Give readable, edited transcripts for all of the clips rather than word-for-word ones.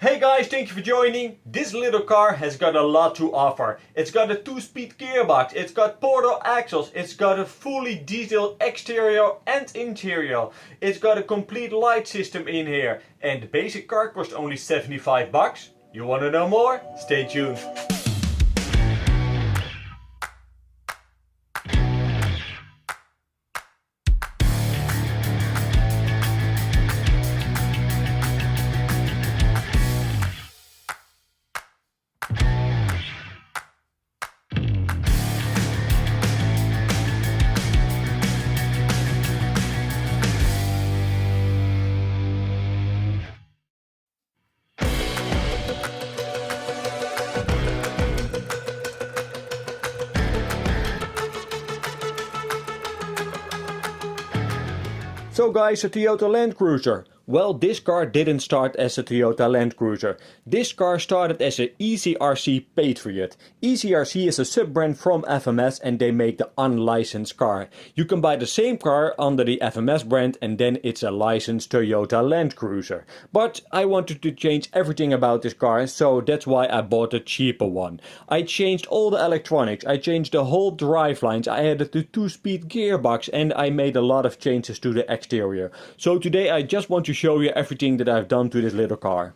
Hey guys, thank you for joining. This little car has got a lot to offer. It's got a 2-speed gearbox, it's got portal axles, it's got a fully detailed exterior and interior. It's got a complete light system in here. And the basic car costs only 75 bucks. You wanna know more? Stay tuned. So guys, a Toyota Land Cruiser. Well, this car didn't start as a Toyota Land Cruiser. This car started as an ECRC Patriot. ECRC is a sub-brand from FMS and they make the unlicensed car. You can buy the same car under the FMS brand and then it's a licensed Toyota Land Cruiser. But I wanted to change everything about this car, so that's why I bought a cheaper one. I changed all the electronics, I changed the whole drive lines, I added the 2-speed gearbox and I made a lot of changes to the exterior. So today I just want to show you everything that I've done to this little car.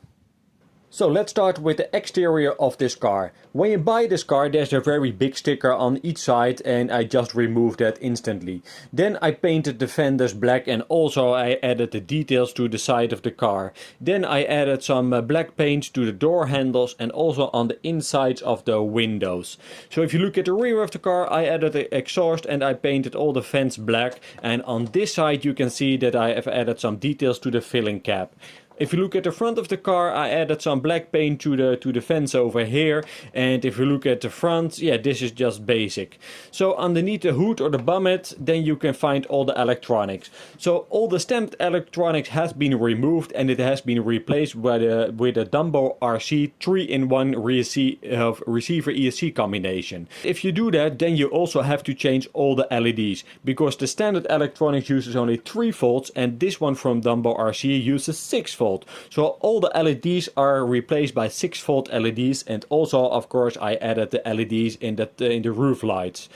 So let's start with the exterior of this car. When you buy this car there's a very big sticker on each side and I just removed that instantly. Then I painted the fenders black and also I added the details to the side of the car. Then I added some black paint to the door handles and also on the insides of the windows. So if you look at the rear of the car I added the exhaust and I painted all the vents black, and on this side you can see that I have added some details to the filling cap. If you look at the front of the car, I added some black paint to the fence over here. And if you look at the front, yeah, this is just basic. So underneath the hood or the bonnet, then you can find all the electronics. So all the stamped electronics has been removed and it has been replaced with a Dumbo RC 3-in-1 receiver ESC combination. If you do that, then you also have to change all the LEDs, because the standard electronics uses only 3 volts and this one from Dumbo RC uses 6 volts. So all the LEDs are replaced by 6 volt LEDs, and also of course I added the LEDs in the roof lights.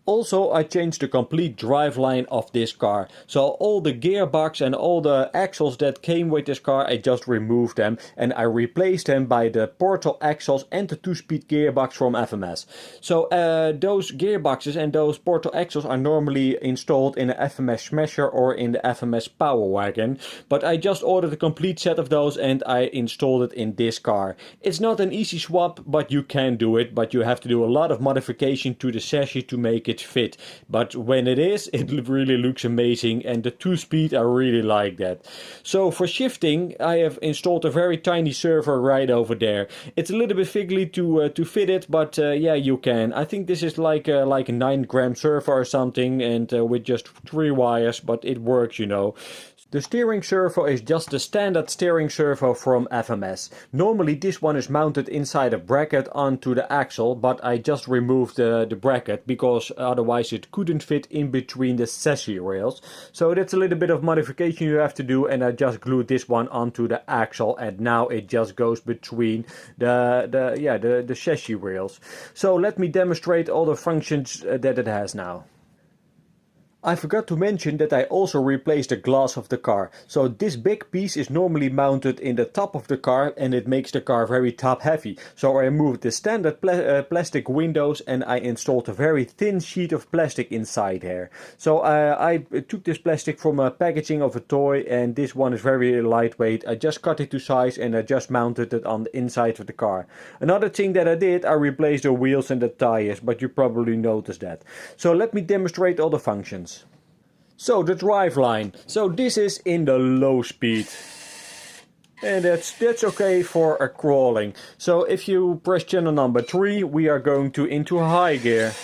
Also, I changed the complete driveline of this car. So all the gearbox and all the axles that came with this car, I just removed them and I replaced them by the portal axles and the 2-speed gearbox from FMS. So those gearboxes and those portal axles are normally installed in the FMS Smasher or in the FMS Power Wagon. But I just ordered a complete set of those and I installed it in this car. It's not an easy swap, but you can do it. But you have to do a lot of modification to the chassis to make it fit, but when it is, it really looks amazing, and the 2-speed I really like that. So for shifting I have installed a very tiny servo right over there. It's a little bit fiddly to fit it, but yeah, you can. I think this is like a 9-gram servo or something, and with just 3 wires, but it works, you know. The steering servo is just the standard steering servo from FMS. Normally this one is mounted inside a bracket onto the axle, but I just removed the bracket because otherwise it couldn't fit in between the chassis rails. So that's a little bit of modification you have to do, and I just glued this one onto the axle and now it just goes between the chassis rails. So let me demonstrate all the functions that it has now. I forgot to mention that I also replaced the glass of the car. So this big piece is normally mounted in the top of the car and it makes the car very top heavy. So I removed the standard plastic windows and I installed a very thin sheet of plastic inside here. So I took this plastic from a packaging of a toy, and this one is very lightweight. I just cut it to size and I just mounted it on the inside of the car. Another thing that I did, I replaced the wheels and the tires, but you probably noticed that. So let me demonstrate all the functions. So the driveline. So this is in the low speed. And that's okay for a crawling. So if you press channel number 3, we are going into high gear.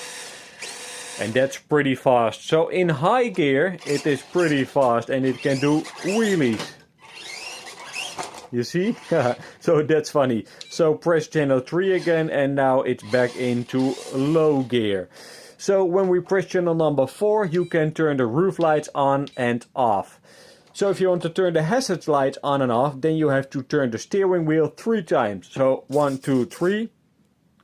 And that's pretty fast. So in high gear it is pretty fast and it can do wheelies. You see? So that's funny. So press channel 3 again and now it's back into low gear. So when we press channel number 4, you can turn the roof lights on and off. So if you want to turn the hazard lights on and off, then you have to turn the steering wheel 3 times. So 1, 2, 3.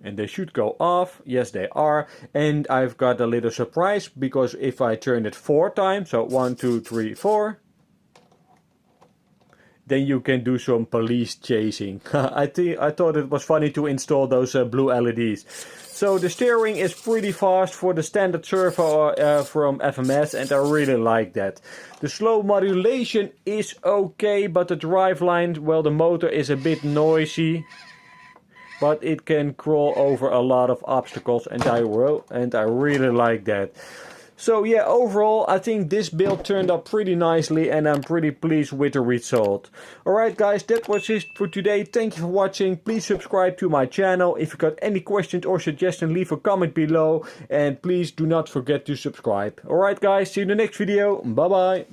And they should go off. Yes, they are. And I've got a little surprise, because if I turn it 4 times, so 1, 2, 3, 4, then you can do some police chasing. I thought it was funny to install those blue LEDs. So the steering is pretty fast for the standard servo from FMS, and I really like that. The slow modulation is okay, but the driveline, well, the motor is a bit noisy. But it can crawl over a lot of obstacles, and I really like that. So yeah, overall I think this build turned out pretty nicely, and I'm pretty pleased with the result. Alright guys, that was it for today. Thank you for watching. Please subscribe to my channel. If you got any questions or suggestions, leave a comment below, and please do not forget to subscribe. Alright guys, see you in the next video. Bye bye.